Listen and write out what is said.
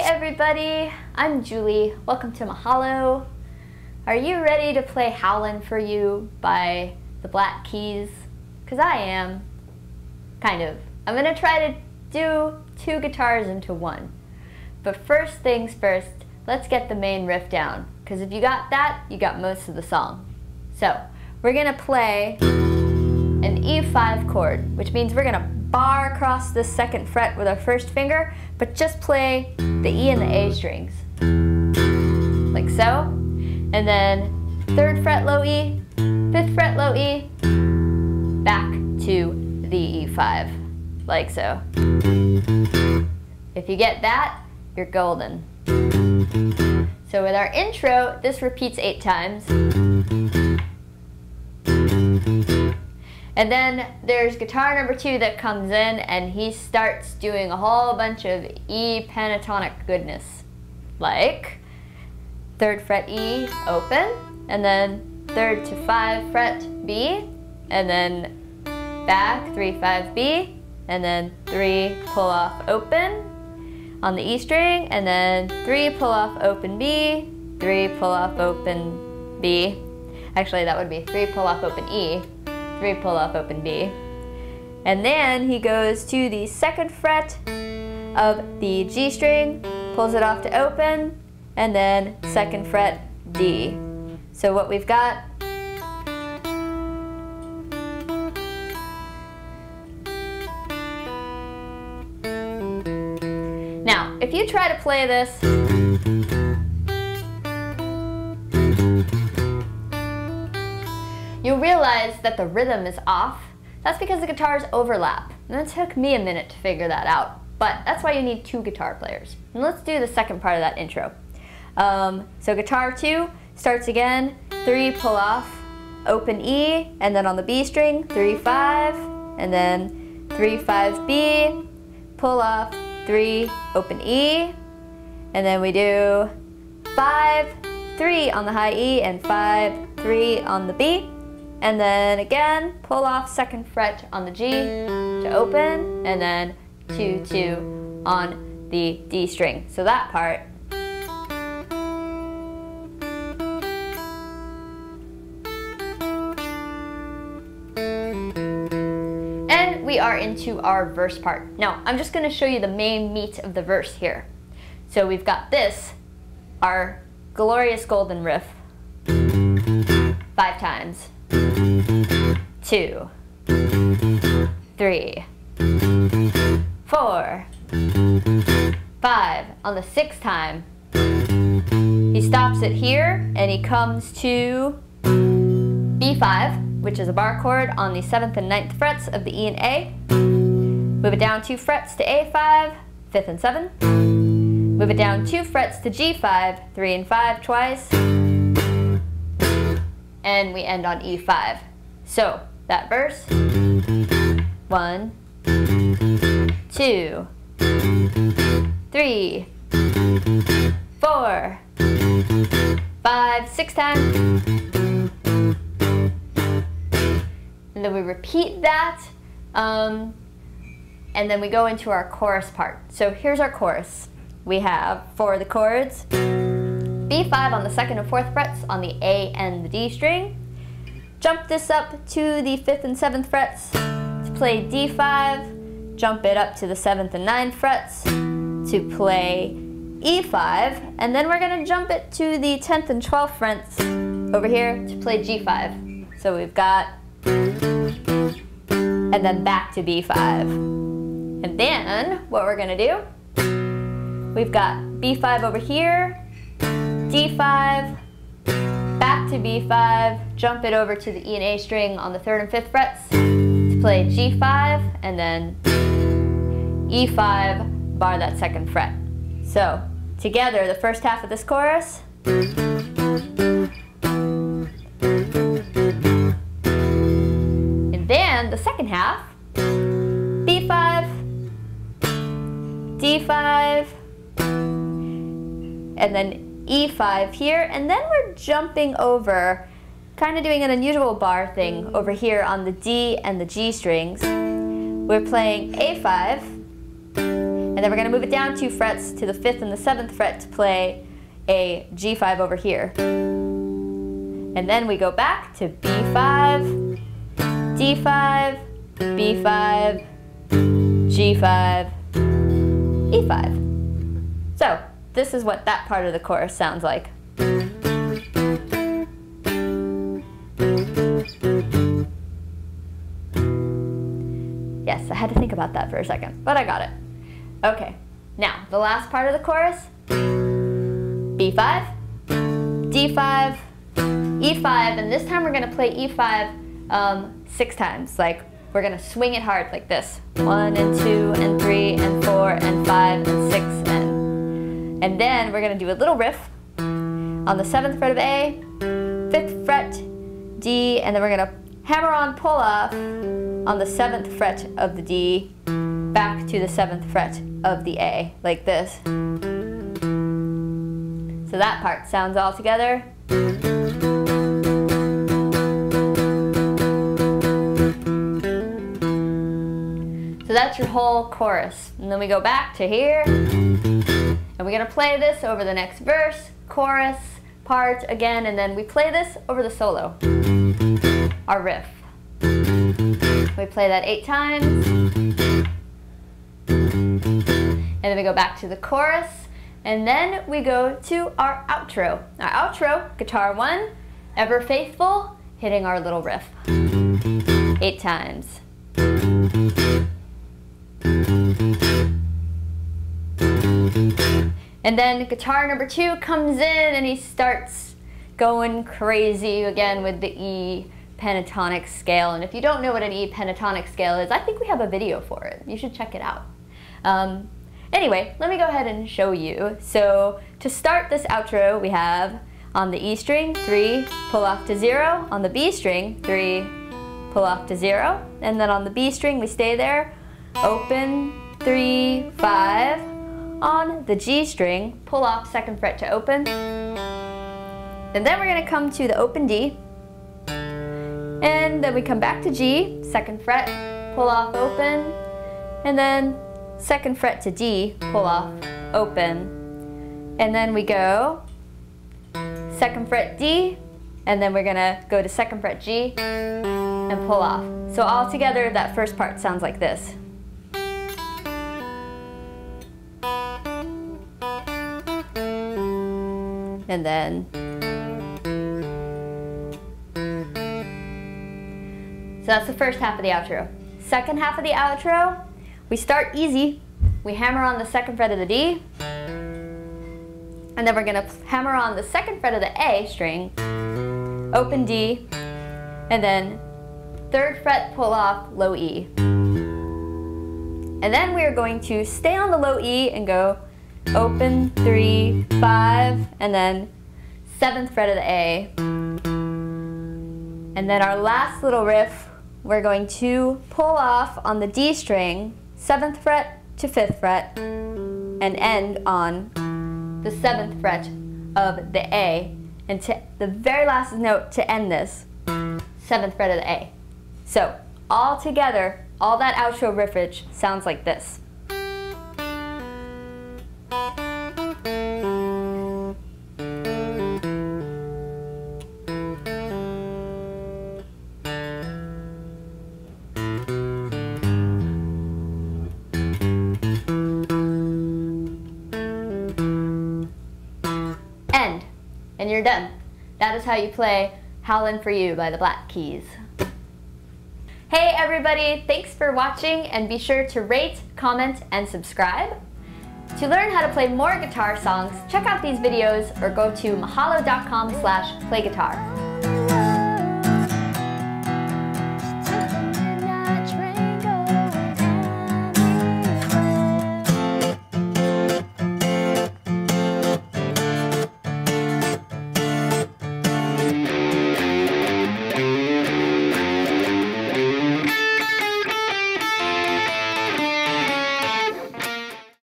everybody, I'm Julie. Welcome to Mahalo. Are you ready to play Howlin For You by the Black Keys? Because I am. Kind of. I'm going to try to do two guitars into one. But first things first, let's get the main riff down. Because if you got that, you got most of the song. So, we're going to play an E5 chord, which means we're going to bar across the second fret with our first finger, but just play the E and the A strings. Like so. And then 3rd fret low E, 5th fret low E, back to the E5. Like so. If you get that, you're golden. So with our intro, this repeats 8 times. And then there's guitar number 2 that comes in and he starts doing a whole bunch of E pentatonic goodness. Like 3rd fret E, open, and then 3rd to 5 fret B, and then back 3, 5 B, and then 3 pull off open on the E string, and then 3 pull off open B, 3 pull off open B. Actually that would be 3 pull off open E, 3 pull off open B. And then he goes to the 2nd fret of the G string, pulls it off to open, and then 2nd fret D. So what we've got now, if you try to play this you'll realize that the rhythm is off. That's because the guitars overlap. And it took me a minute to figure that out. But that's why you need 2 guitar players. And let's do the second part of that intro. So guitar 2 starts again, 3 pull off, open E, and then on the B string, 3, 5, and then 3, 5 B, pull off, 3, open E, and then we do 5, 3 on the high E, and 5, 3 on the B. And then again, pull off 2nd fret on the G to open, and then 2, 2 on the D string. So that part. And we are into our verse part. Now, I'm just going to show you the main meat of the verse here. So we've got this, our glorious golden riff, 5 times. 2, 3, 4, 5. On the 6th time, he stops it here and he comes to B5, which is a bar chord on the 7th and 9th frets of the E and A. Move it down 2 frets to A5, 5th and 7th. Move it down 2 frets to G5, 3 and 5 twice. And we end on E5. So, that verse, 1, 2, 3, 4, 5, 6 times. And then we repeat that, and then we go into our chorus part. So here's our chorus. We have, for the chords, B5 on the 2nd and 4th frets on the A and the D string. Jump this up to the 5th and 7th frets to play D5. Jump it up to the 7th and 9th frets to play E5. And then we're going to jump it to the 10th and 12th frets over here to play G5. So we've got, and then back to B5. And then what we're going to do, we've got B5 over here, D5, back to B5, jump it over to the E and A string on the 3rd and 5th frets to play G5, and then E5, bar that 2nd fret. So, together, the first half of this chorus. And then the second half, B5, D5, and then E5 here, and then we're jumping over, kind of doing an unusual bar thing over here on the D and the G strings. We're playing A5, And then we're gonna move it down 2 frets to the 5th and the 7th fret to play a G5 over here. And then we go back to B5, D5, B5, G5, E5. So this is what that part of the chorus sounds like. Yes, I had to think about that for a second, but I got it. Okay, now the last part of the chorus. B5, D5, E5, and this time we're gonna play E5 6 times. Like, we're gonna swing it hard like this. 1 and 2 and 3 and 4 and 5 and 6 and then we're gonna do a little riff on the 7th fret of A, 5th fret D, and then we're gonna hammer on pull off on the 7th fret of the D back to the 7th fret of the A, like this. So that part sounds all together. So that's your whole chorus. And then we go back to here, and we're gonna play this over the next verse, chorus, part again, and then we play this over the solo, our riff. We play that 8 times, and then we go back to the chorus, and then we go to our outro. Our outro, guitar 1, ever faithful, hitting our little riff 8 times. And then guitar number 2 comes in and he starts going crazy again with the E pentatonic scale. And if you don't know what an E pentatonic scale is, I think we have a video for it. You should check it out. Anyway, let me go ahead and show you. So to start this outro, we have on the E string, 3, pull off to 0. On the B string, 3, pull off to 0. And then on the B string, we stay there, open, 3, 5. On the G string, pull off 2nd fret to open. And then we're gonna come to the open D. And then we come back to G, 2nd fret, pull off open. And then 2nd fret to D, pull off open. And then we go 2nd fret D, and then we're gonna go to 2nd fret G and pull off. So all together, that first part sounds like this. And then, so that's the first half of the outro. Second half of the outro, we start easy. We hammer on the 2nd fret of the D, and then we're gonna hammer on the 2nd fret of the A string, open D, and then 3rd fret pull off low E. And then we are going to stay on the low E and go open, 3, 5, and then 7th fret of the A. And then our last little riff, we're going to pull off on the D string, 7th fret to 5th fret, and end on the 7th fret of the A. And to the very last note to end this, 7th fret of the A. So all together, all that outro riffage sounds like this. And you're done. That is how you play Howlin For You by the Black Keys. Hey everybody, thanks for watching, and be sure to rate, comment, and subscribe. To learn how to play more guitar songs, check out these videos or go to mahalo.com/playguitar.